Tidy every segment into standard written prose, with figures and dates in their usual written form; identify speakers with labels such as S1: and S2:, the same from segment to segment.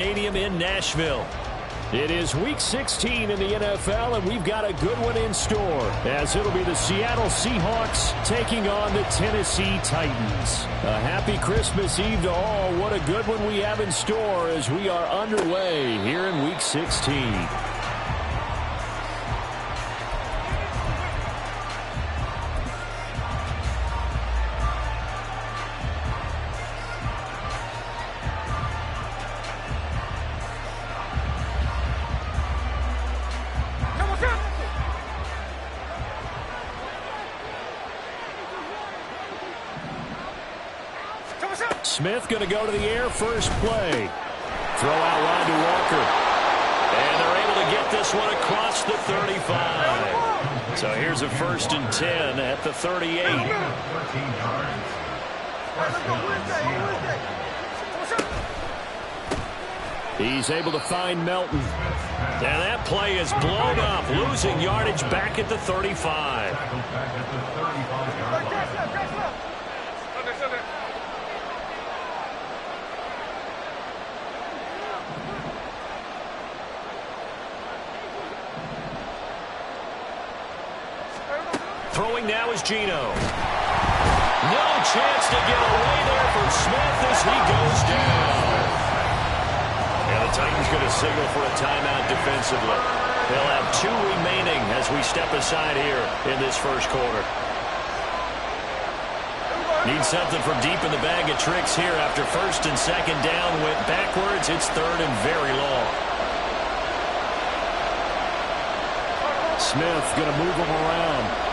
S1: Stadium in Nashville. It is Week 16 in the NFL, and we've got a good one in store, as it'll be the Seattle Seahawks taking on the Tennessee Titans. A happy Christmas Eve to all. What a good one we have in store as we are underway here in Week 16. Smith going to go to the air first play. Throw out line to Walker. And they're able to get this one across the 35. So here's a 1st and 10 at the 38. He's able to find Melton. And that play is blown up, losing yardage back at the 35. Throwing now is Geno. No chance to get away there from Smith as he goes down. And the Titans going to signal for a timeout defensively. They'll have 2 remaining as we step aside here in this first quarter. Need something from deep in the bag of tricks here after 1st and 2nd down. Went backwards. It's 3rd and very long. Smith going to move him around.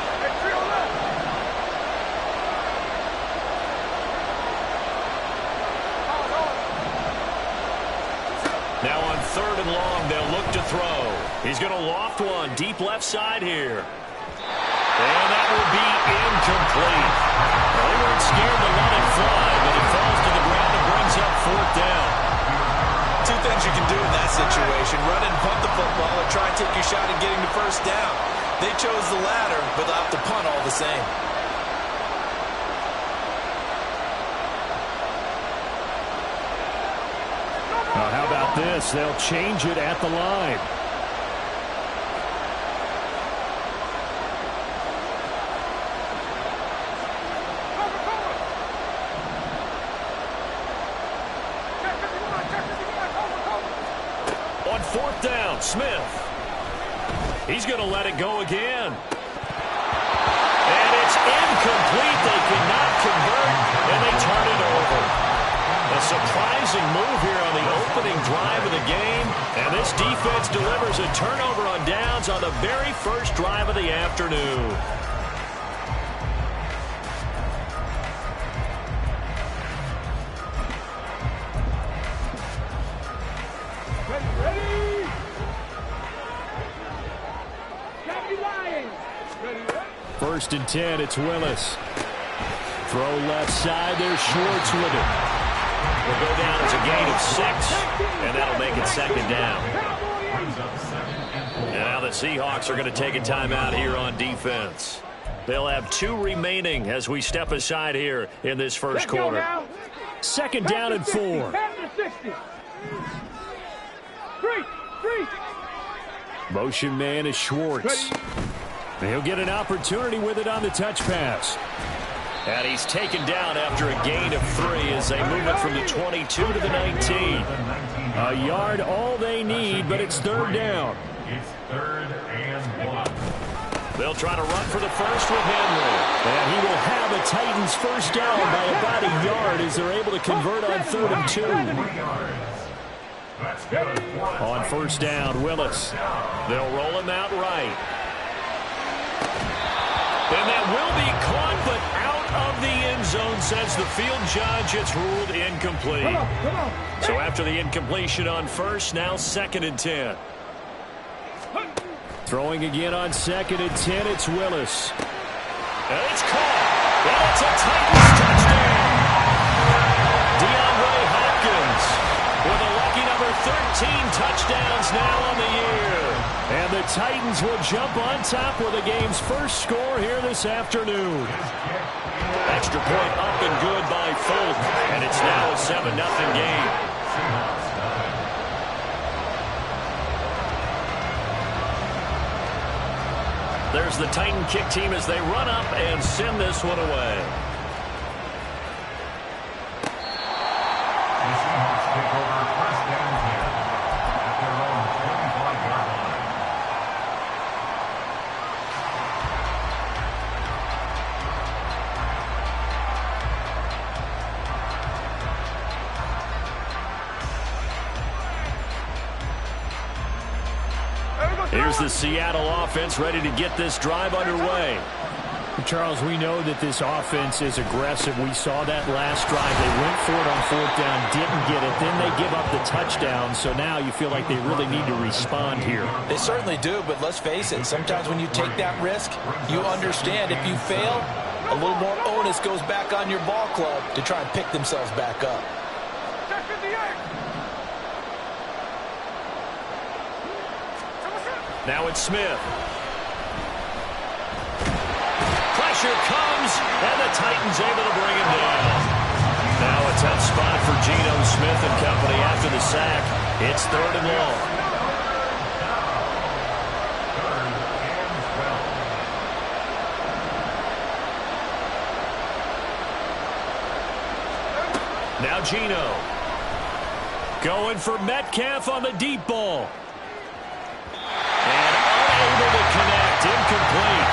S1: Now on 3rd and long, they'll look to throw. He's going to loft one deep left side here. And that will be incomplete. Well, they weren't scared to let it fly, but it falls to the ground and brings up 4th down.
S2: 2 things you can do in that situation: run and punt the football, or try and take your shot at getting the 1st down. They chose the latter, but they'll have to punt all the same.
S1: Now, how about this? They'll change it at the line. On 4th down, Smith. He's going to let it go again. And it's incomplete. They cannot convert, and they turn it over. A surprising move here on the opening drive of the game. And this defense delivers a turnover on downs on the very first drive of the afternoon. First and 10, it's Willis. Throw left side, there's Schwartz with it. Will go down as a gain of 6, and that'll make it 2nd down. And now the Seahawks are going to take a timeout here on defense. They'll have 2 remaining as we step aside here in this first quarter. 2nd down and 4. Motion man is Schwartz. He'll get an opportunity with it on the touch pass. And he's taken down after a gain of 3 as they move it from the 22 to the 19. A yard all they need, but it's 3rd down.
S3: It's 3rd and 1.
S1: They'll try to run for the first with Henry. And he will have a Titans first down by about a yard as they're able to convert on 3rd and 2. On 1st down, Willis. They'll roll him out right. And that will be caught, but out of the end zone, says the field judge. It's ruled incomplete. So after the incompletion on 1st, now 2nd and 10. Throwing again on 2nd and 10, it's Willis. And it's caught. And it's a Titans touchdown. DeAndre Hopkins with a lucky number 13 touchdowns now on the year. And the Titans will jump on top with the game's first score here this afternoon. Extra point up and good by Fulton. And it's now a 7-0 game. There's the Titan kick team as they run up and send this one away.
S3: The Seahawks take over first down 10 at their own 25-yard line.
S1: Here's the Seattle offense ready to get this drive underway.
S4: Charles, we know that this offense is aggressive. We saw that last drive. They went for it on fourth down, didn't get it. Then they give up the touchdown. So now you feel like they really need to respond here.
S2: They certainly do, but let's face it. Sometimes when you take that risk, you understand if you fail, a little more onus goes back on your ball club to try and pick themselves back up.
S1: Now it's Smith. Pressure comes, and the Titans able to bring him down. Now a tough spot for Geno Smith and company after the sack. It's 3rd and long. Now Geno. Going for Metcalf on the deep ball. And unable to connect. Incomplete.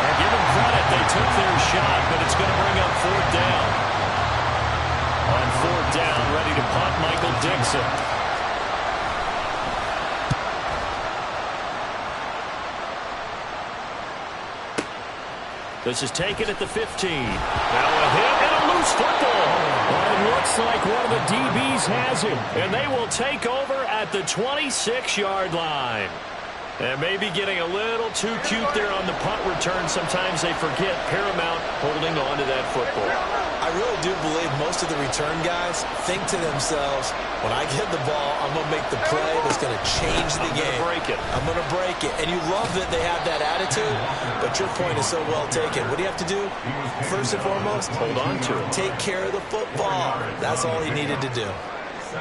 S1: And give them credit. They took their shot, but it's going to bring up 4th down. On 4th down, ready to punt, Michael Dixon. This is taken at the 15. Now a hit and a loose football. Well, it looks like one of the DBs has him, and they will take over at the 26-yard line. And maybe getting a little too cute there on the punt return. Sometimes they forget Paramount holding on to that football.
S2: I really do believe most of the return guys think to themselves, when I get the ball, I'm going to make the play that's going to change the game. I'm going to break it. And you love that they have that attitude, but your point is so well taken. What do you have to do? First and foremost,
S1: hold on to it.
S2: Take care of the football. That's all he needed to do.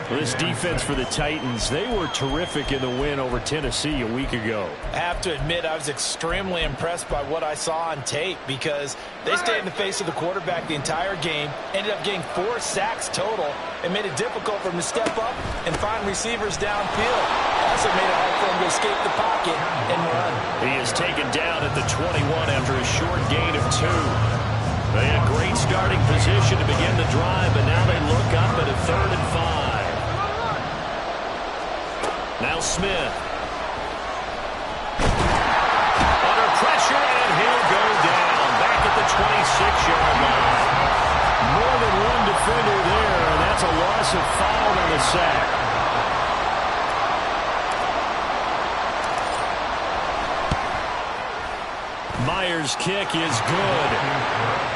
S4: This defense for the Titans, they were terrific in the win over Tennessee a week ago.
S5: I have to admit, I was extremely impressed by what I saw on tape because they stayed in the face of the quarterback the entire game, ended up getting 4 sacks total, and made it difficult for him to step up and find receivers downfield. Also made it hard for him to escape the pocket and run.
S1: He is taken down at the 21 after a short gain of 2. They had great starting position to begin the drive, but now they look up at a 3rd and 5. Now Smith. Under pressure, and he'll go down. Back at the 26-yard line. More than one defender there, and that's a loss of 5 on the sack. Myers' kick is good.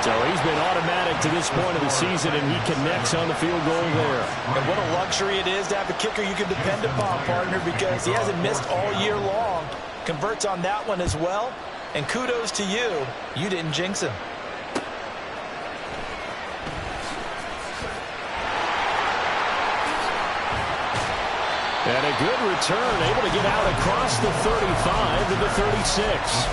S1: So he's been automatic to this point of the season, and he connects on the field goal there.
S5: And what a luxury it is to have a kicker you can depend upon, partner, because he hasn't missed all year long. Converts on that one as well. And kudos to you. You didn't jinx him.
S1: And a good return, able to get out across the 35 to the 36.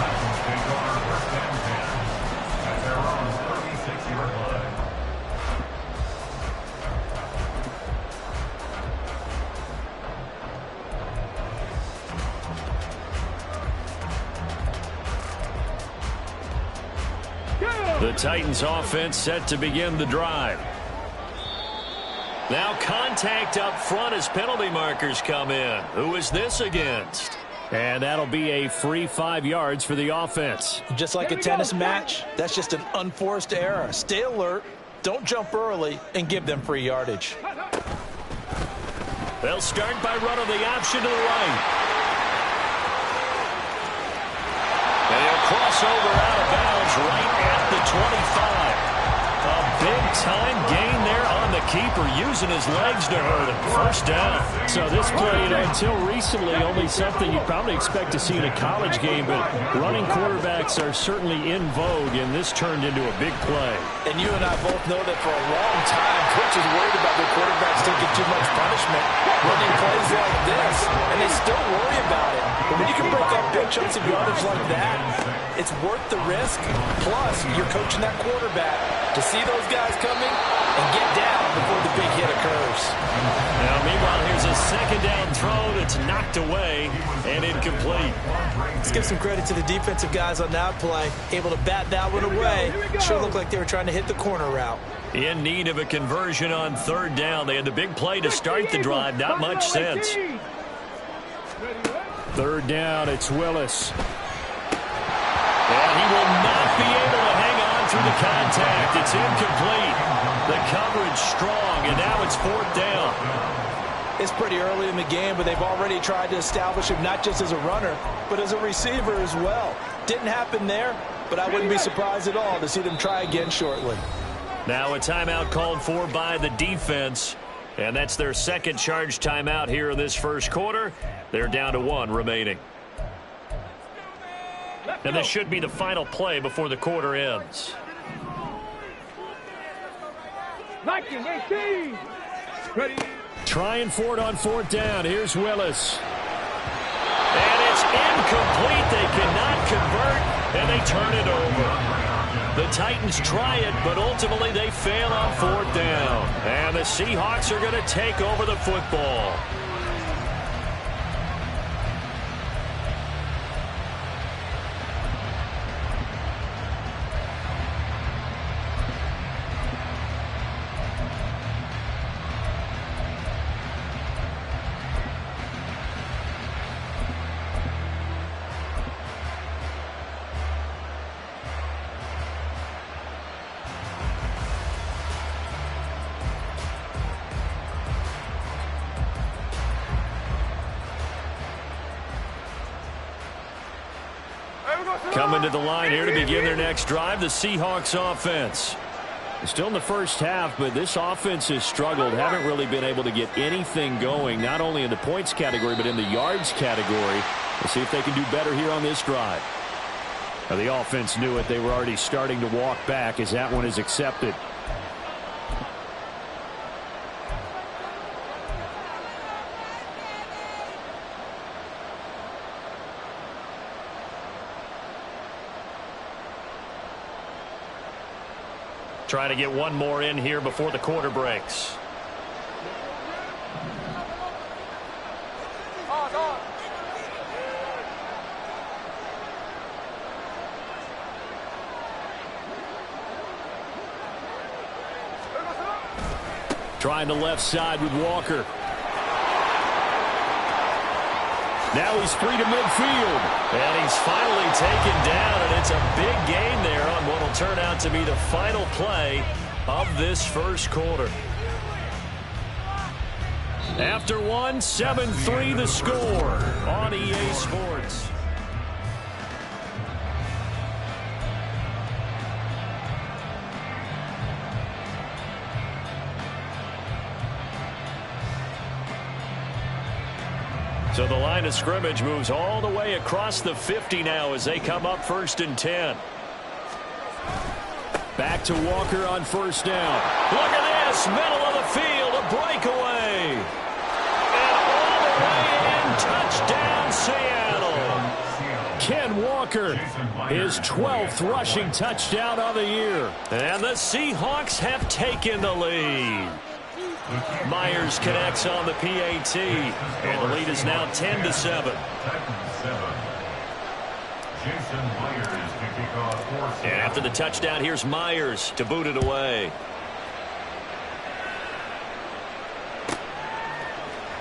S1: The Titans offense set to begin the drive. Now contact up front as penalty markers come in. Who is this against? And that'll be a free 5 yards for the offense.
S5: Just like a tennis match, that's just an unforced error. Stay alert, don't jump early, and give them free yardage.
S1: They'll start by running the option to the right. And he'll cross over out of bounds right at the 25. A big-time gain there on the keeper, using his legs to hurt him. First down. So this play, until recently, only something you'd probably expect to see in a college game, but running quarterbacks are certainly in vogue, and this turned into a big play.
S5: And you and I both know that for a long time, coaches worried about their quarterbacks taking too much punishment, running plays like this, and they still worry about it. But when you can break up big chunks of yardage like that, it's worth the risk. Plus, you're coaching that quarterback to see those guys coming and get down before the big hit occurs.
S1: Now, meanwhile, here's a second down throw that's knocked away and incomplete.
S2: Let's give some credit to the defensive guys on that play. Able to bat that one away. Sure looked like they were trying to hit the corner route.
S1: In need of a conversion on third down. They had the big play to start the drive. Not much sense.
S4: Third down, it's Willis.
S1: And he will not be able to hang on through the contact. It's incomplete. The coverage strong, and now it's fourth down.
S5: It's pretty early in the game, but they've already tried to establish him not just as a runner, but as a receiver as well. Didn't happen there, but I wouldn't be surprised at all to see them try again shortly.
S1: Now a timeout called for by the defense, and that's their second charge timeout here in this first quarter. They're down to 1 remaining. And this should be the final play before the quarter ends.
S6: 19-18. Ready.
S4: Trying for it on fourth down. Here's Willis.
S1: And it's incomplete. They cannot convert, and they turn it over. The Titans try it, but ultimately they fail on fourth down. And the Seahawks are going to take over the football. Coming to the line here to begin their next drive, the Seahawks offense.
S4: Still in the first half, but this offense has struggled. Haven't really been able to get anything going, not only in the points category, but in the yards category. Let's see if they can do better here on this drive. Now, the offense knew it. They were already starting to walk back as that one is accepted.
S1: Try to get one more in here before the quarter breaks.
S4: Trying the left side with Walker. Now he's free to midfield.
S1: And he's finally taken down, and it's a big gain there on what will turn out to be the final play of this first quarter. After one, 7-3 the score on EA Sports. So the line of scrimmage moves all the way across the 50 now as they come up 1st and 10.
S4: Back to Walker on first down.
S1: Look at this, middle of the field, a breakaway. And all the way in, touchdown Seattle.
S4: Ken Walker, his 12th rushing touchdown of the year.
S1: And the Seahawks have taken the lead. Myers connects on the PAT, and the lead is now 10-7. And after the touchdown, here's Myers to boot it away.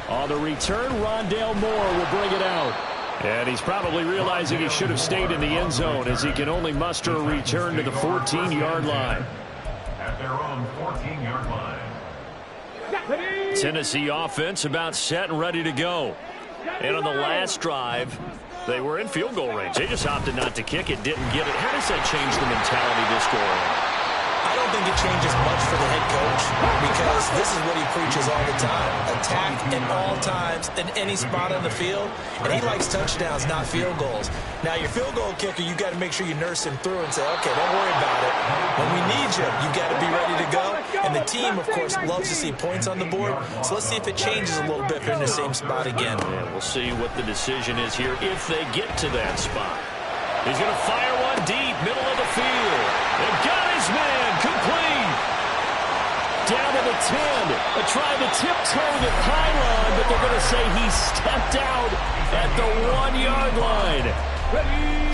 S4: On the return, Rondale Moore will bring it out. And he's probably realizing he should have stayed in the end zone as he can only muster a return to the 14-yard line.
S3: At their own 14-yard line.
S1: Tennessee offense about set and ready to go. And on the last drive, they were in field goal range. They just opted not to kick it, didn't get it. How does that change the mentality this go around?
S2: I don't think it changes much for the head coach because this is what he preaches all the time. Attack at all times in any spot on the field. And he likes touchdowns, not field goals. Now, your field goal kicker, you got to make sure you nurse him through and say, okay, don't worry about it. When we need you, you got to be ready to go. And the team, of course, loves to see points on the board. So let's see if it changes a little bit if they're in the same spot again.
S1: Yeah, we'll see what the decision is here if they get to that spot. He's going to fire one deep, middle of the field. They've got his man, complete. Down to the 10. Trying to tiptoe the pylon, but they're going to say he stepped out at the 1-yard line.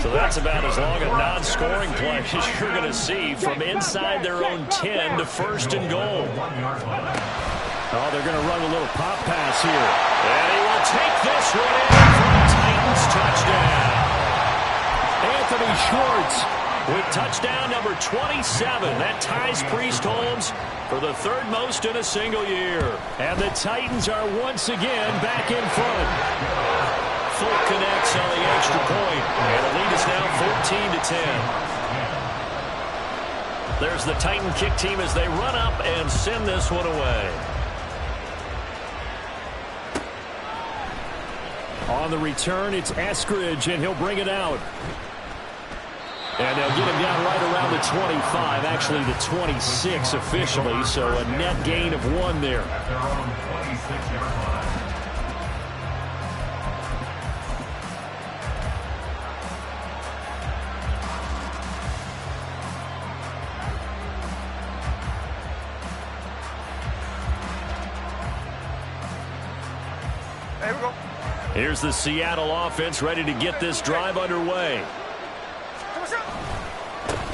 S1: So that's about as long a non-scoring play as you're going to see from inside their own 10 to first and goal.
S4: Oh, they're going to run a little pop pass here.
S1: And he will take this one in for a Titans touchdown.
S4: Anthony Schwartz
S1: with touchdown number 27. That ties Priest Holmes for the third most in a single year.
S4: And the Titans are once again back in front.
S1: Fulk connects on the extra point, and the lead is now 14-10. There's the Titan kick team as they run up and send this one away.
S4: On the return, it's Eskridge, and he'll bring it out. And they'll get him down right around the 25, actually the 26 officially, so a net gain of 1 there.
S3: At their own 26-yard line.
S1: Here's the Seattle offense ready to get this drive underway.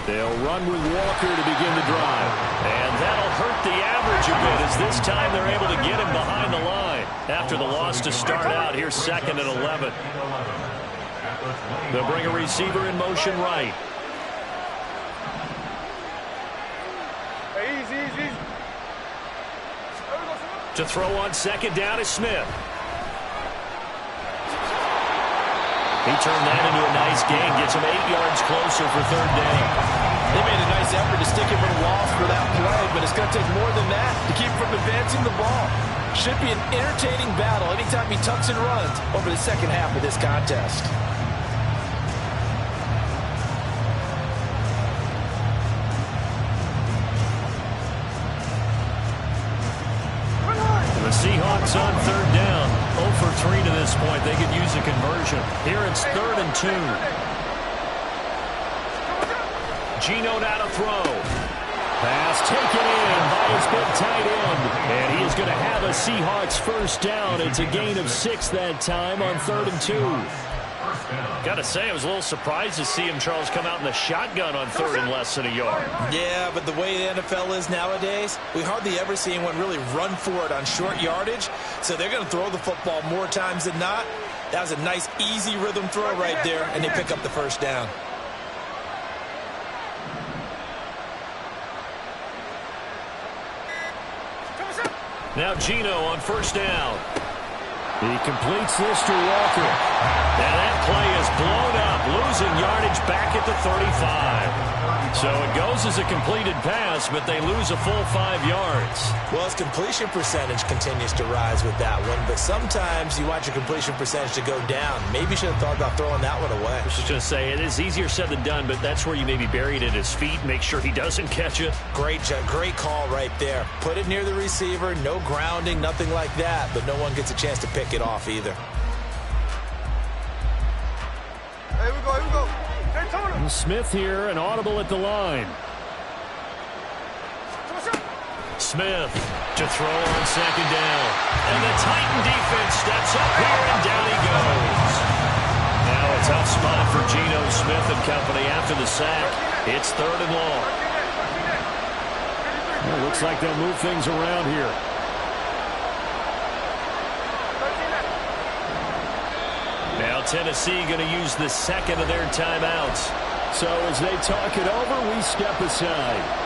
S4: They'll run with Walker to begin the drive.
S1: And that'll hurt the average a bit as this time they're able to get him behind the line. After the loss to start out, here's 2nd and 11. They'll bring a receiver in motion right. To throw on 2nd down is Smith. He turned that into a nice gain, gets him 8 yards closer for 3rd down.
S5: They made a nice effort to stick him in a loss for that play, but it's going to take more than that to keep him from advancing the ball. Should be an entertaining battle anytime he tucks and runs over the second half of this contest.
S1: The Seahawks on 3rd down. 0 for 3 to this point. They could use a conversion. Here it's 3rd and 2. Geno now to throw.
S4: Pass taken in by his big tight end. And he is going to have a Seahawks first down. It's a gain of 6 that time on 3rd and 2.
S1: Got to say, I was a little surprised to see him, Charles, come out in the shotgun on 3rd and less than a yard.
S2: Yeah, but the way the NFL is nowadays, we hardly ever see anyone really run for it on short yardage. So they're going to throw the football more times than not. That was a nice, easy rhythm throw right there, and they pick up the first down.
S1: Now Geno on 1st down.
S4: He completes this to Walker.
S1: Now that play is blown up, losing yardage back at the 35. So it goes as a completed pass, but they lose a full 5 yards.
S2: Well, his completion percentage continues to rise with that one, but sometimes you want your completion percentage to go down. Maybe you should have thought about throwing that one away.
S1: I was just going to say, it is easier said than done, but that's where you maybe bury it at his feet, make sure he doesn't catch it.
S2: Great call right there. Put it near the receiver, no grounding, nothing like that, but no one gets a chance to pick it off either.
S6: Here we go.
S4: And Smith here, an audible at the line.
S1: Smith to throw on 2nd down. And the Titan defense steps up here, and down he goes. Now a tough spot for Geno Smith and company after the sack. It's 3rd and long.
S4: Well, looks like they'll move things around here.
S1: Now Tennessee going to use the 2nd of their timeouts.
S4: So as they talk it over, we step aside.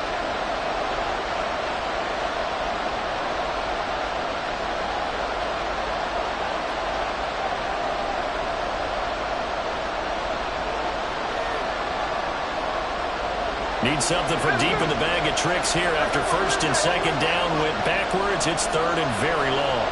S1: Need something from deep in the bag of tricks here after 1st and 2nd down went backwards. It's 3rd and very long.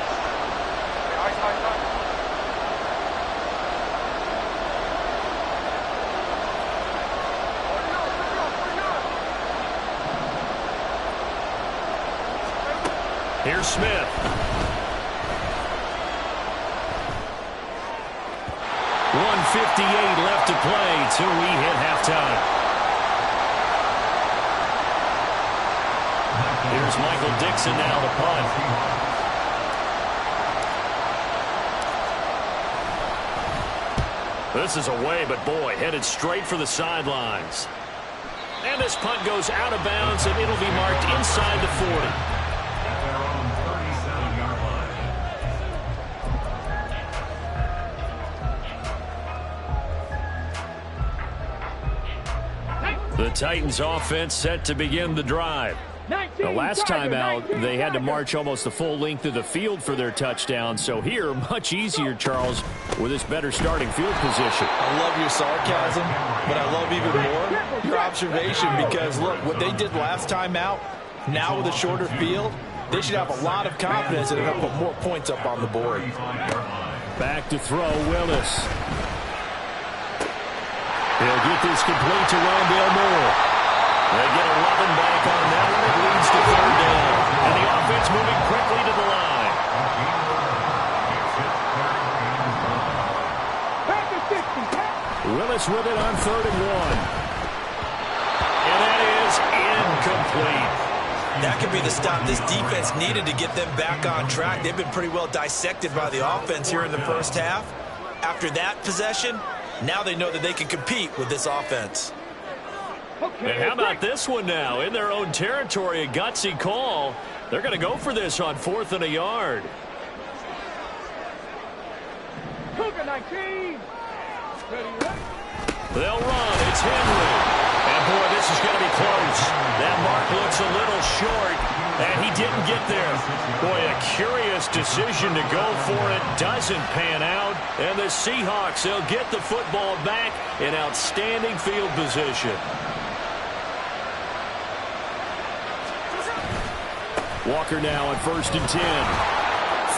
S1: Here's Smith. 1:58 left to play till we hit halftime. Here's Michael Dixon now to punt. This is away, but boy, headed straight for the sidelines. And this punt goes out of bounds, and it'll be marked inside the 40.
S3: At their own 37-yard line.
S1: The Titans offense set to begin the drive. The last time out, they had to march almost the full length of the field for their touchdown. So here, much easier, Charles, with this better starting field position.
S5: I love your sarcasm, but I love even more your observation because, look, what they did last time out, now with a shorter field, they should have a lot of confidence that they're going to put more points up on the board.
S4: Back to throw, Willis. He'll get this complete to Rondale Moore.
S1: They get 11 back on that one. It leads to third down. And the offense moving quickly to the line.
S4: Willis with it on 3rd and 1.
S1: And that is incomplete.
S2: That could be the stop this defense needed to get them back on track. They've been pretty well dissected by the offense here in the first half. After that possession, now they know that they can compete with this offense.
S1: And how about this one now? In their own territory, a gutsy call. They're going to go for this on 4th and a yard. They'll run. It's Henry. And, boy, this is going to be close. That mark looks a little short, and he didn't get there. Boy, a curious decision to go for it. Doesn't pan out. And the Seahawks, they'll get the football back in outstanding field position.
S4: Walker now on 1st and 10.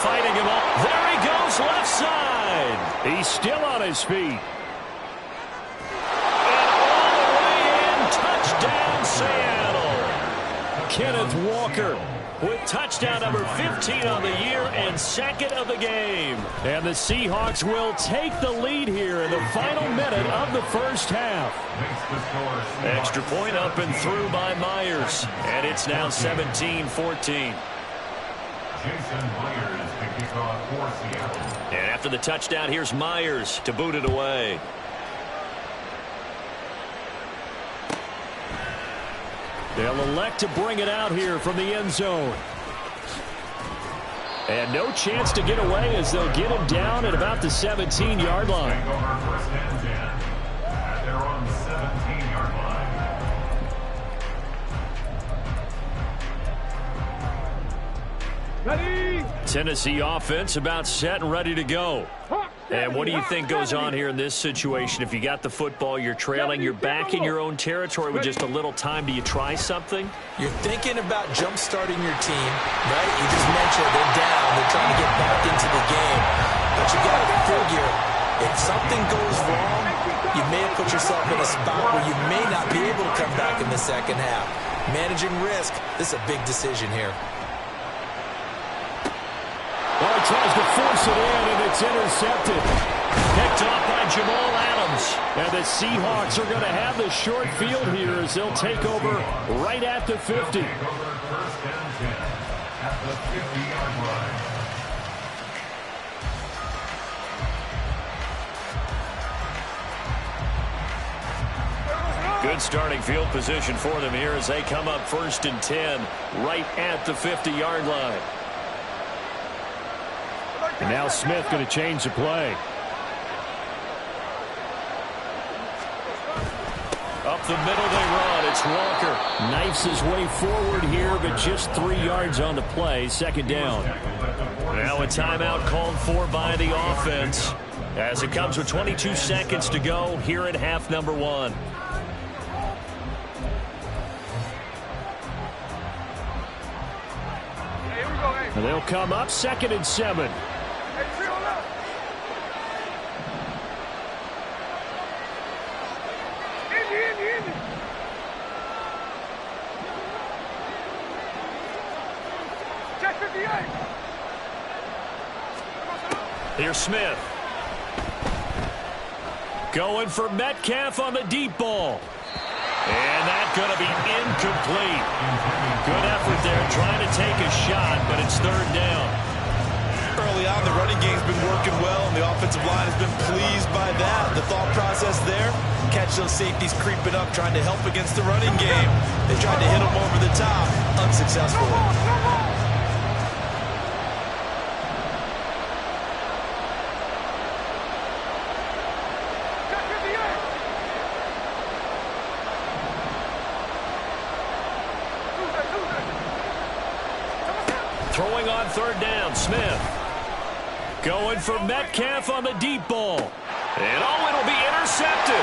S1: Fighting him up. There he goes, left side.
S4: He's still on his feet.
S1: And all the way in, touchdown Seattle.
S4: Kenneth Walker
S1: with touchdown number 15 on the year and 2nd of the game.
S4: And the Seahawks will take the lead here in the final minute of the first half.
S1: Extra point up and through by Myers. And it's now 17-14.
S3: Jason Myers to kick off for Seattle.
S1: And after the touchdown, here's Myers to boot it away.
S4: They'll elect to bring it out here from the end zone. And no chance to get away as they'll get him down at about the 17-yard line.
S3: Take over 1st and 10 at their own 17-yard line.
S1: Tennessee offense about set and ready to go. And what do you think goes on here in this situation? If you got the football, you're trailing, you're back in your own territory with just a little time. Do you try something?
S2: You're thinking about jump-starting your team, right? You just mentioned they're down. They're trying to get back into the game. But you got to figure, if something goes wrong, you may have put yourself in a spot where you may not be able to come back in the second half. Managing risk, this is a big decision here.
S4: Well, he tries to force it in, and it's intercepted.
S1: Picked off by Jamal Adams.
S4: And the Seahawks are going to have the short field here as they'll take over right at the 50.
S3: Take over 1st and 10 at the 50-yard line.
S1: Good starting field position for them here as they come up 1st and 10 right at the 50-yard line.
S4: And now Smith going to change the play.
S1: Up the middle they run. It's Walker.
S4: Knifes his way forward here, but just 3 yards on the play. 2nd down.
S1: Now a timeout called for by the offense as it comes with 22 seconds to go here at half number 1.
S4: And they'll come up 2nd and 7.
S1: Here's Smith. Going for Metcalf on the deep ball. And that's going to be incomplete. Good effort there trying to take a shot, but it's third down.
S2: Early on, the running game's been working well, and the offensive line has been pleased by that. The thought process there, catch those safeties creeping up, trying to help against the running game. They tried to hit them over the top, unsuccessfully.
S1: Throwing on third down, Smith. Going for Metcalf on the deep ball. And it'll be intercepted.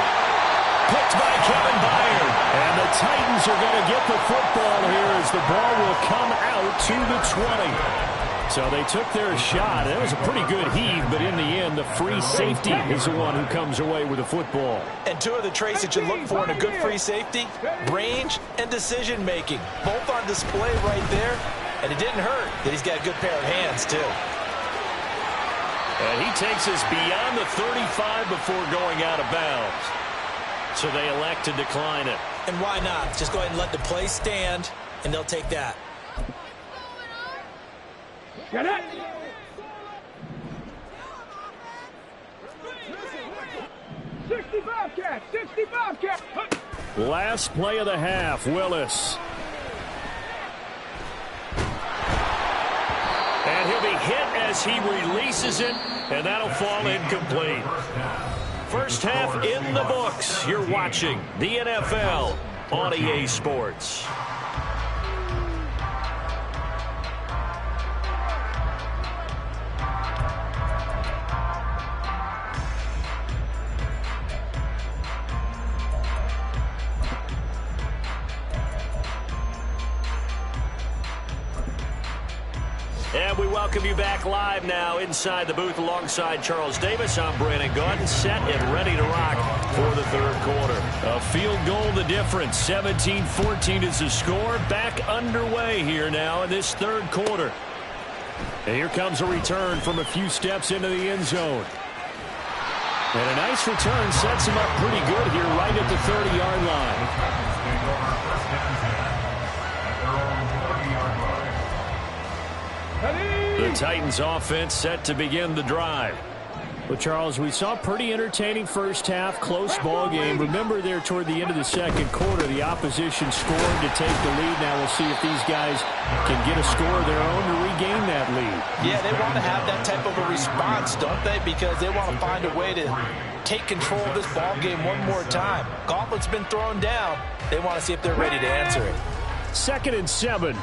S1: Picked by Kevin Byard. And the Titans are going to get the football here as the ball will come out to the 20. So they took their shot. It was a pretty good heave, but in the end, the free safety is the one who comes away with the football.
S5: And two of the traits that you look for in a good free safety, range and decision-making. Both on display right there. And it didn't hurt that he's got a good pair of hands, too.
S1: And he takes us beyond the 35 before going out of bounds. So they elect to decline it.
S2: And why not? Just go ahead and let the play stand, and they'll take that.
S6: Get it! 65 cat! 65 cat!
S4: Last play of the half, Willis.
S1: And he'll be hit as he releases it, and that'll fall incomplete. First half in the books. You're watching the NFL on EA Sports. And we welcome you back live now inside the booth alongside Charles Davis. I'm Brandon Gaudin, set and ready to rock for the third quarter.
S4: A field goal the difference. 17-14 is the score. Back underway here now in this third quarter. And here comes a return from a few steps into the end zone. And a nice return sets him up pretty good here right at the 30-yard line.
S1: The Titans offense set to begin the drive.
S4: Well, Charles, we saw a pretty entertaining first half, close ball game. Remember there toward the end of the second quarter, the opposition scored to take the lead. Now we'll see if these guys can get a score of their own to regain that lead.
S5: Yeah, they want to have that type of a response, don't they? Because they want to find a way to take control of this ball game one more time. Gauntlet's been thrown down. They want to see if they're ready to answer it.
S4: 2nd and 7.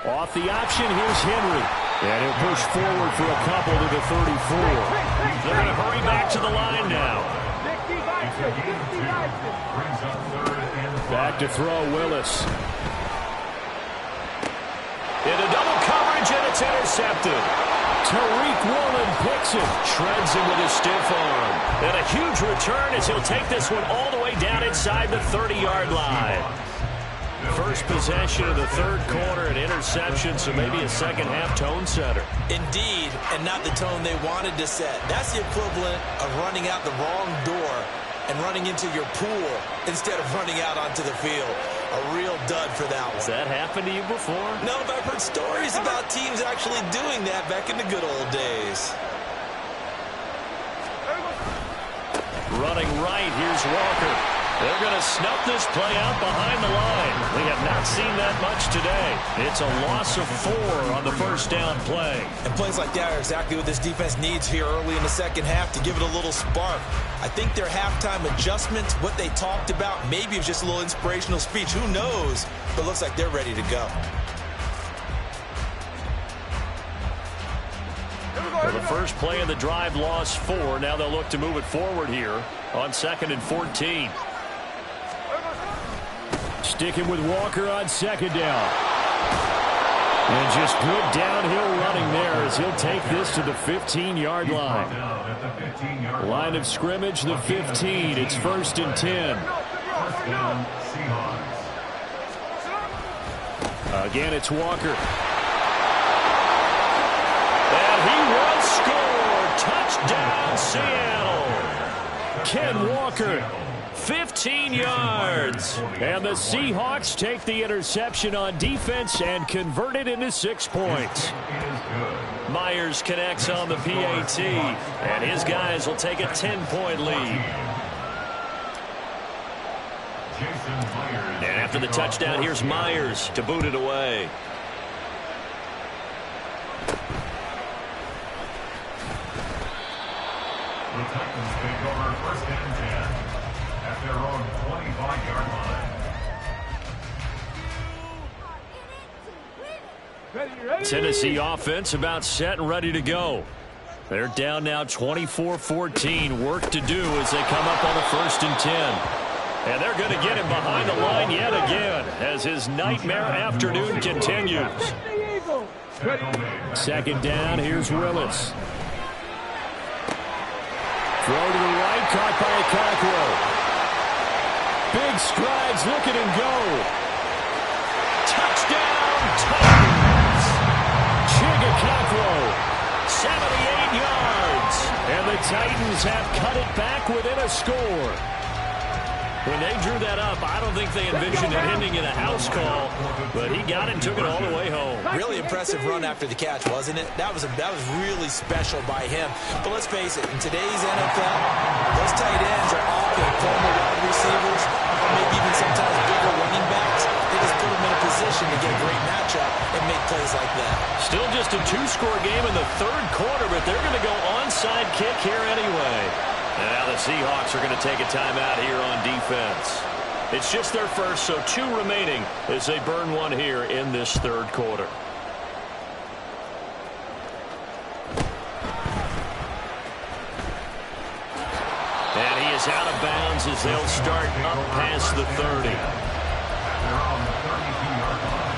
S4: Off the option, here's Henry. And he'll push forward for a couple to the 34.
S1: They're going to hurry back to the line now.
S4: Back to throw, Willis.
S1: Into double coverage, and it's intercepted.
S4: Tariq Woolen picks it.
S1: Shreds him with his stiff arm. And a huge return as he'll take this one all the way down inside the 30-yard line. First possession of the third quarter, an interception, so maybe a second-half tone setter.
S2: Indeed, and not the tone they wanted to set. That's the equivalent of running out the wrong door and running into your pool instead of running out onto the field. A real dud for that one.
S1: Has that happened to you before?
S2: No, but I've heard stories about teams actually doing that back in the good old days.
S1: Running right, here's Walker. They're going to snuff this play out behind the line. We have not seen that much today. It's a loss of 4 on the first down play.
S2: And plays like that are exactly what this defense needs here early in the second half to give it a little spark. I think their halftime adjustments, what they talked about, maybe it was just a little inspirational speech. Who knows? But it looks like they're ready to go.
S1: For the first play of the drive, lost 4. Now they'll look to move it forward here on 2nd and 14.
S4: Sticking with Walker on 2nd down. And just good downhill running there as he'll take this to the 15-yard line. Line of scrimmage, the 15. It's 1st and 10. Again, it's Walker.
S1: Touchdown, Seattle. Ken Walker, 15 yards. And the Seahawks take the interception on defense and convert it into 6 points. Myers connects on the PAT, and his guys will take a 10-point lead. And after the touchdown, here's Myers to boot it away.
S3: The Titans take over first and 10 at their own 25-yard line.
S1: Tennessee offense about set and ready to go. They're down now 24-14. Work to do as they come up on a 1st and 10. And they're going to get him behind the line yet again as his nightmare afternoon continues. 2nd down, here's Willis. Throw to the right, caught by Cockrell. Big strides, look at him go. Touchdown, Titans. Chigga Cockrell, 78 yards. And the Titans have cut it back within a score. When they drew that up, I don't think they envisioned it ending in a house call, but he got it and took it all the way home.
S2: Really impressive run after the catch, wasn't it? That was really special by him. But let's face it, in today's NFL, those tight ends are often former wide receivers, or maybe even sometimes bigger running backs. They just put them in a position to get a great matchup and make plays like that.
S1: Still just a 2-score game in the 3rd quarter, but they're going to go onside kick here anyway. And now the Seahawks are going to take a timeout here on defense. It's just their first, so 2 remaining as they burn one here in this 3rd quarter. And he is out of bounds as they'll start up past the 30.
S3: They're on the 32-yard line.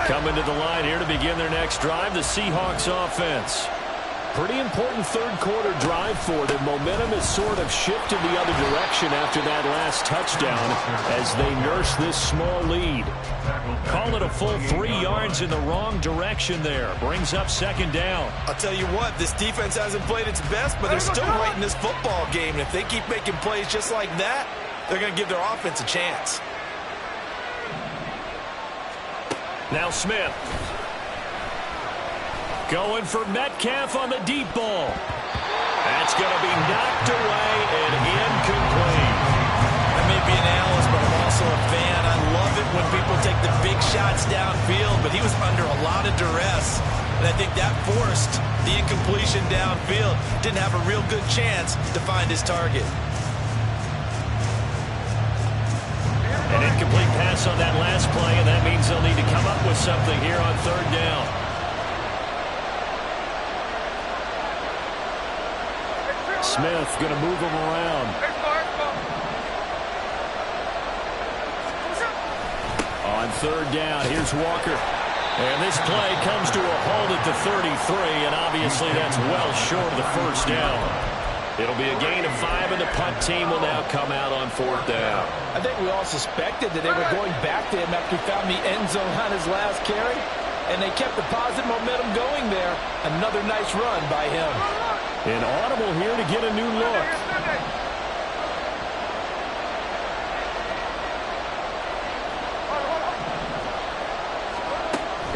S1: Coming to the line here to begin their next drive, the Seahawks offense. Pretty important 3rd quarter drive for them. Momentum has sort of shifted the other direction after that last touchdown as they nurse this small lead. Call it a full 3 yards in the wrong direction there. Brings up 2nd down.
S5: I'll tell you what, this defense hasn't played its best, but they're still right in this football game. And if they keep making plays just like that, they're going to give their offense a chance.
S1: Now Smith. Going for Metcalf on the deep ball. That's going to be knocked away and incomplete.
S5: I may be an analyst, but I'm also a fan. I love it when people take the big shots downfield, but he was under a lot of duress. And I think that forced the incompletion downfield. Didn't have a real good chance to find his target.
S1: An incomplete pass on that last play, and that means they'll need to come up with something here on 3rd down. Smith going to move him around. On 3rd down, here's Walker. And this play comes to a halt at the 33, and obviously that's well short of the 1st down. It'll be a gain of 5, and the punt team will now come out on 4th down.
S5: I think we all suspected that they were going back to him after he found the end zone on his last carry, and they kept the positive momentum going there. Another nice run by him.
S1: An audible here to get a new look.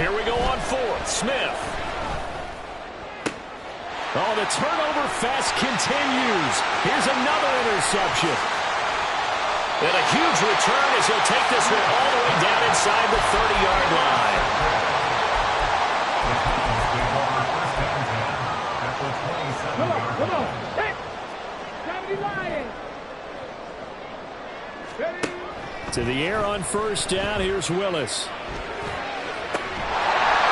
S1: Here we go on 4th. Smith. Oh, the turnover fest continues. Here's another interception. And a huge return as he'll take this one all the way down inside the 30-yard line.
S6: Come on. Hey! Gravity Lion! Ready?
S1: To the air on 1st down. Here's Willis.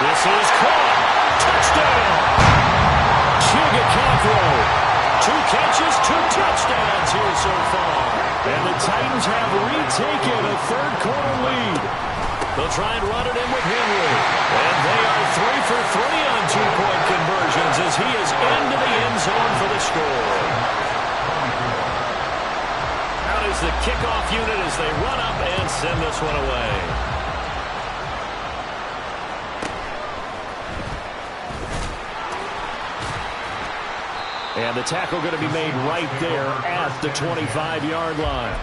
S1: This is caught. Touchdown! Chigga Cockrell. 2 catches, 2 touchdowns here so far. And the Titans have retaken a 3rd quarter lead. They'll try and run it in with Henry. And they are 3 for 3 on 2-point conversions as he is into the end zone for the score. as they run up and send this one away. And the tackle going to be made right there at the 25-yard line.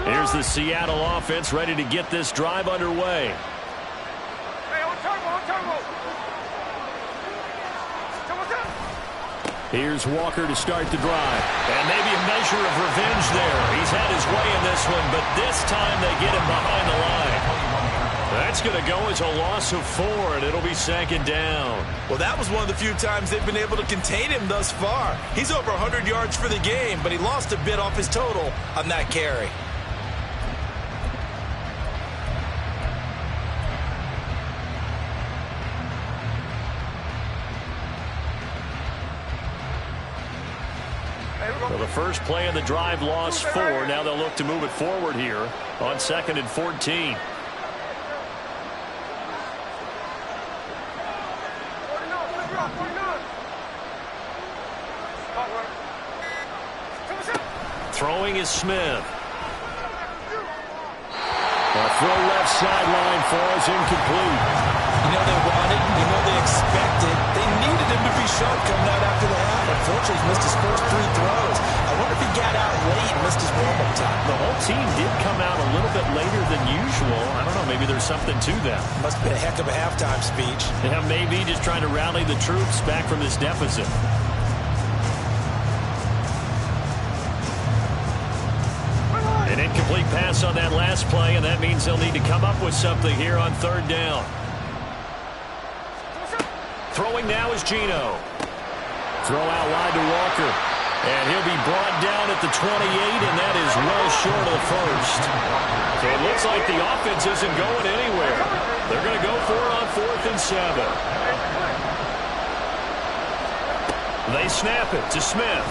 S1: Here's the Seattle offense ready to get this drive underway. Here's Walker to start the drive. And maybe a measure of revenge there. He's had his way in this one, but this time they get him behind the line. That's going to go as a loss of 4, and it'll be second down.
S5: Well, that was one of the few times they've been able to contain him thus far. He's over 100 yards for the game, but he lost a bit off his total on that carry.
S1: Well, the first play of the drive lost 4. Now they'll look to move it forward here on 2nd and 14. Throwing is Smith. A throw left sideline for is incomplete.
S5: You know they wanted, you know they expected. They needed him to be sharp coming out after the half. Unfortunately, he's missed his first 3 throws. I wonder if he got out late and missed his warm-up time.
S1: The whole team did come out a little bit later than usual. I don't know, maybe there's something to that.
S5: Must have been a heck of a halftime speech.
S1: Yeah, maybe just trying to rally the troops back from this deficit. An incomplete pass on that last play, and that means they'll need to come up with something here on 3rd down. Throwing now is Geno. Throw out wide to Walker. And he'll be brought down at the 28, and that is well short of the first. So it looks like the offense isn't going anywhere. They're going to go for it on 4th and 7. They snap it to Smith.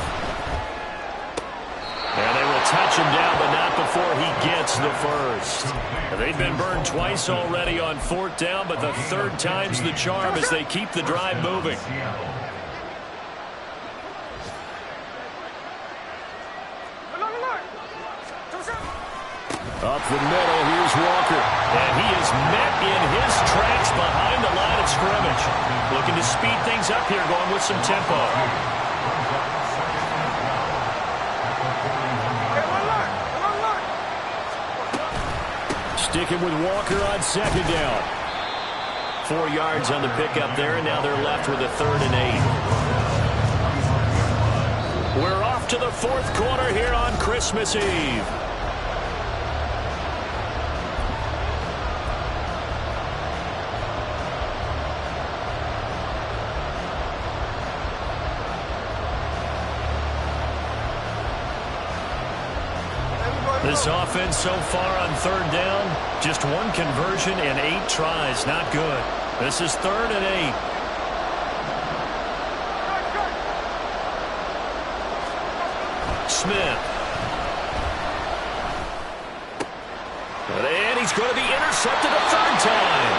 S1: And they will touch him down, but not before he gets the first. They've been burned twice already on 4th down, but the 3rd time's the charm as they keep the drive moving. Up the middle, here's Walker. And he is met in his tracks behind the line of scrimmage. Looking to speed things up here, going with some tempo. Sticking with Walker on 2nd down. 4 yards on the pickup there, and now they're left with a 3rd and 8. We're off to the 4th quarter here on Christmas Eve. This offense so far on 3rd down, just 1 conversion and 8 tries. Not good. This is 3rd and 8. Smith. And he's going to be intercepted a 3rd time.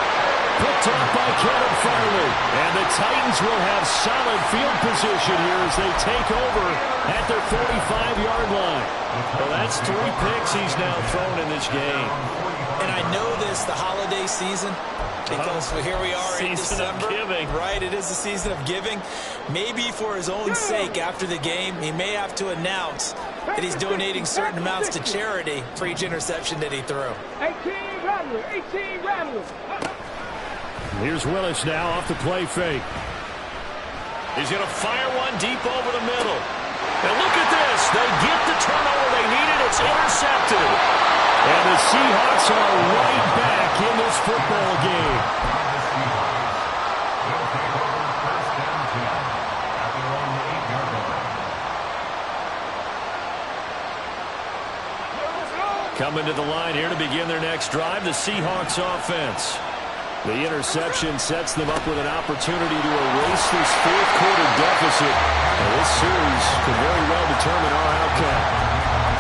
S1: Picked off by Kevin Farley. And the Titans will have solid field position here as they take over at their 45-yard line. Well, that's 3 picks he's now thrown in this game.
S5: And I know this, the holiday season, because here we are in December.
S1: Season of giving.
S5: Right, it is the season of giving. Maybe for his own sake after the game, he may have to announce that he's donating certain amounts to charity for each interception that he threw.
S6: 18 rattlers, 18 rattlers.
S1: Here's Willis now off the play fake. He's going to fire one deep over the middle. And look at this. They get the turnover they needed. It's intercepted. And the Seahawks are right back in this football game. Coming to the line here to begin their next drive, the Seahawks offense. The interception sets them up with an opportunity to erase this 4th quarter deficit. And this series could very well determine our outcome.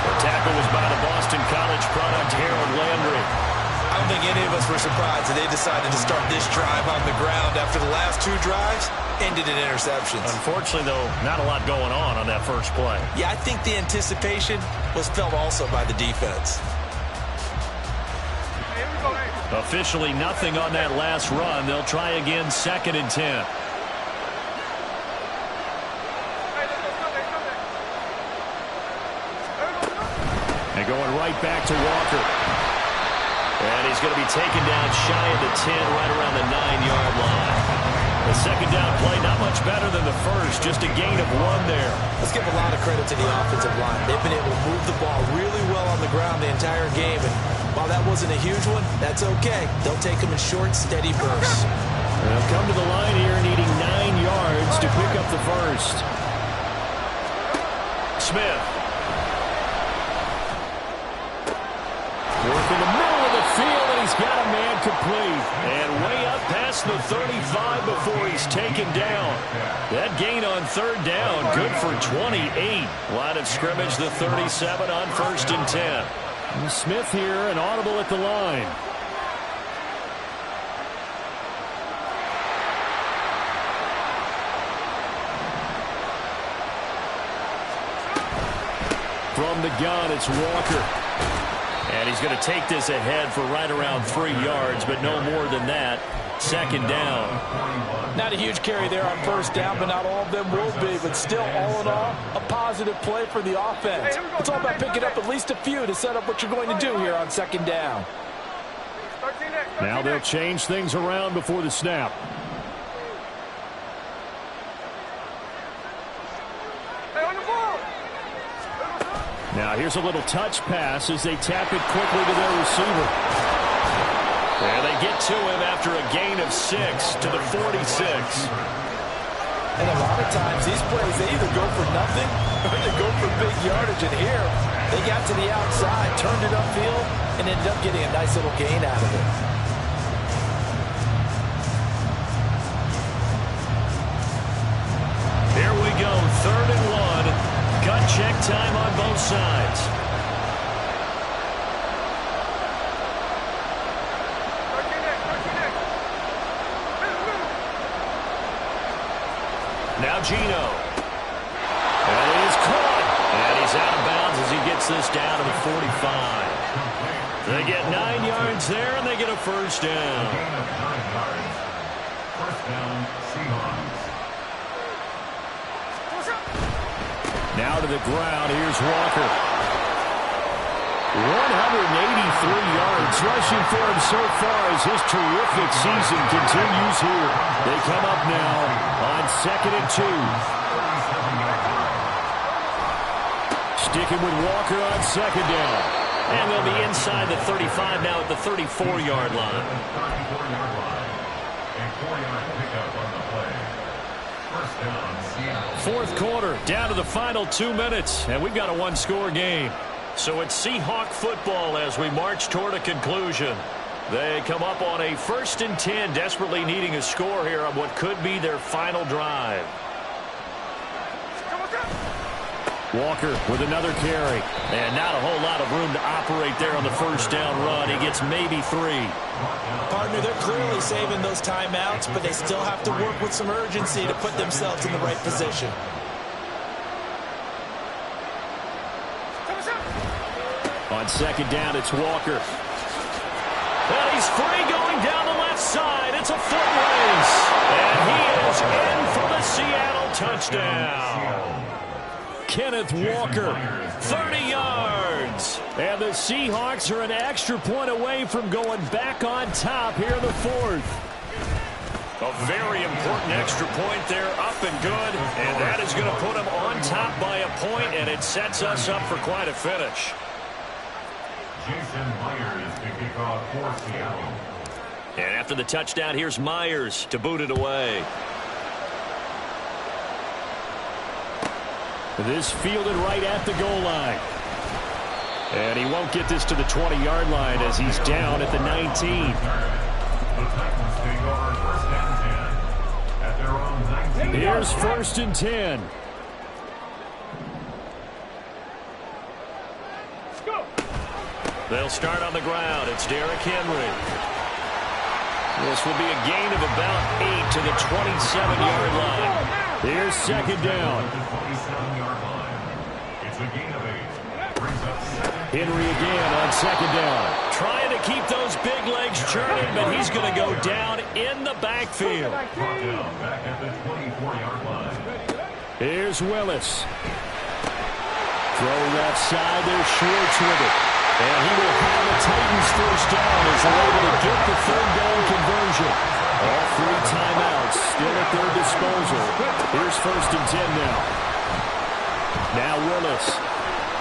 S1: The tackle was by the Boston College product, Harold Landry.
S5: I
S2: don't think any of us were surprised that they decided to start this drive on the ground after the last 2 drives ended in interceptions.
S1: Unfortunately, though, not a lot going on that first play.
S2: Yeah, I think the anticipation was felt also by the defense.
S1: Officially nothing on that last run. They'll try again, 2nd and 10. And going right back to Walker. And he's going to be taken down shy of the 10, right around the 9-yard line. The second down play, not much better than the first, just a gain of 1 there.
S2: Let's give a lot of credit to the offensive line. They've been able to move the ball really well on the ground the entire game. And while that wasn't a huge one, that's okay. They'll take them in short, steady bursts.
S4: They'll come to the line here needing 9 yards to pick up the first.
S1: Smith.
S4: Work in the middle of the field, and he's got a man complete.
S1: And way up past the 35 before he's taken down. That gain on 3rd down, good for 28. Line of scrimmage, the 37 on 1st and 10.
S4: And Smith here, an audible at the line. From the gun, it's Walker.
S1: And he's going to take this ahead for right around 3 yards, but no more than that. 2nd down.
S5: Not a huge carry there on 1st down, but not all of them will be. But still, all in all, a positive play for the offense. It's all about picking up at least a few to set up what you're going to do here on 2nd down.
S4: Now they'll change things around before the snap. Now here's a little touch pass as they tap it quickly to their receiver.
S1: And they get to him after a gain of 6 to the 46.
S5: And a lot of times these plays, they either go for nothing or they go for big yardage. And here, they got to the outside, turned it upfield, and ended up getting a nice little gain out of it.
S1: Here we go, 3rd and 1. Gut check time on both sides. Now Gino. And it is caught. And he's out of bounds as he gets this down to the 45. They get 9 yards there, and they get a 1st down.
S3: 1st down, Seahawks.
S4: Now to the ground. Here's Walker. 183 yards rushing for him so far as his terrific season continues here. They come up now on 2nd and 2. Sticking with Walker on 2nd down.
S1: And they'll be inside the 35 now at the 34-yard line.
S3: 34-yard line. A 4-yard pickup on the play. 1st down, Seattle.
S1: 4th quarter, down to the final 2 minutes, and we've got a 1-score game. So it's Seahawk football as we march toward a conclusion. They come up on a 1st and 10, desperately needing a score here on what could be their final drive.
S4: Walker with another carry.
S1: And not a whole lot of room to operate there on the 1st down run. He gets maybe 3.
S2: Partner, they're clearly saving those timeouts, but they still have to work with some urgency to put themselves in the right position.
S1: On 2nd down, it's Walker. And he's free going down the left side. It's a foot race. And he is in for the Seattle touchdown.
S4: Kenneth Walker,
S1: 30 yards.
S4: and the Seahawks are an extra point away from going back on top here in the 4th.
S1: A very important extra point there, up and good, and that is going to put them on top by a point, and it sets us up for quite a finish.
S3: Jason Myers to kick off for Seattle.
S1: And after the touchdown, here's Myers to boot it away.
S4: This fielded right at the goal line. And he won't get this to the 20-yard line as he's down at the 19.
S3: The Titans take over 1st and 10 at their own 19.
S4: Here's 1st and 10.
S1: They'll start on the ground. It's Derrick Henry. This will be a gain of about 8 to the 27-yard line. Here's second down.
S3: It's a gain of 8. Brings up 7.
S4: Henry again on second down.
S1: Trying to keep those big legs churning, but he's going to go down in the backfield.
S3: Brought down back at the 24-yard line.
S4: Here's Willis. Throw left side. There's Schwartz with it. And he will have the Titans first down as they're able to get the third down conversion. All 3 timeouts still at their disposal. Here's first and 10 now. Now Willis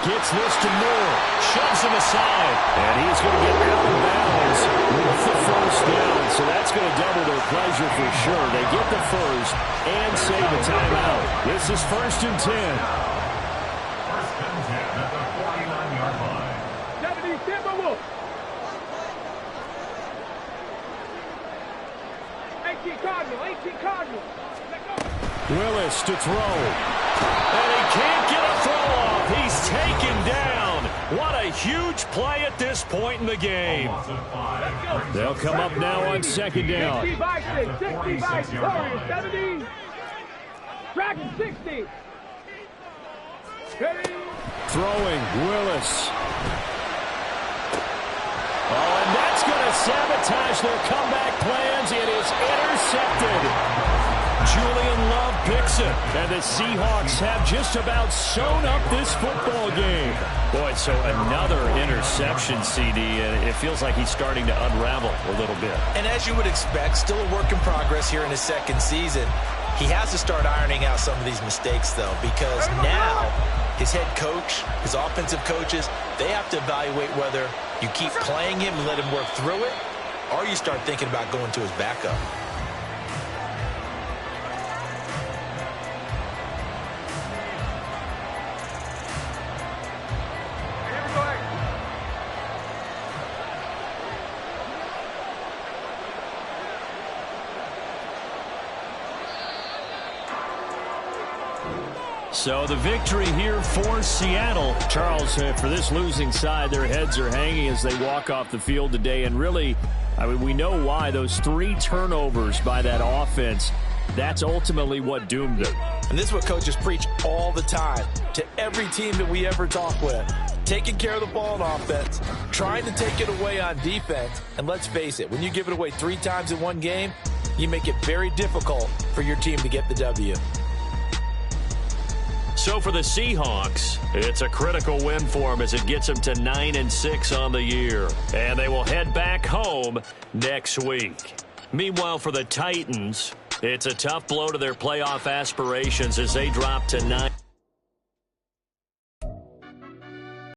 S4: gets this to Moore. Shoves him aside. And he's going to get out of bounds with the first down. So that's going to double their pleasure for sure. They get the first and save a timeout. This is first and 10.
S3: First and 10 at the 49-yard line.
S6: 70 Timberwolves. 18 Cardinals.
S4: Willis to throw.
S1: And he can't get a throw off. He's taken down. What a huge play at this point in the game.
S4: They'll come up now on second down.
S6: 60 by 6, Warriors 70. Dragons 60.
S4: Throwing, Willis. Oh, and that's going to sabotage their comeback plans. It is intercepted. Julian Love picks it. And the Seahawks have just about sewn up this football game.
S1: Boy, so another interception, CD, and it feels like he's starting to unravel a little bit.
S5: And as you would expect, still a work in progress here in his second season. He has to start ironing out some of these mistakes, though, because now his head coach, his offensive coaches, they have to evaluate whether you keep playing him and let him work through it, or you start thinking about going to his backup.
S4: So the victory here for Seattle. Charles, for this losing side, their heads are hanging as they walk off the field today. And really, I mean, we know why. Those 3 turnovers by that offense, that's ultimately what doomed them.
S5: And this is what coaches preach all the time to every team that we ever talk with. Taking care of the ball on offense, trying to take it away on defense. And let's face it, when you give it away 3 times in one game, you make it very difficult for your team to get the W.
S1: So for the Seahawks, it's a critical win for them as it gets them to 9-6 on the year. And they will head back home next week. Meanwhile, for the Titans, it's a tough blow to their playoff aspirations as they drop to 9.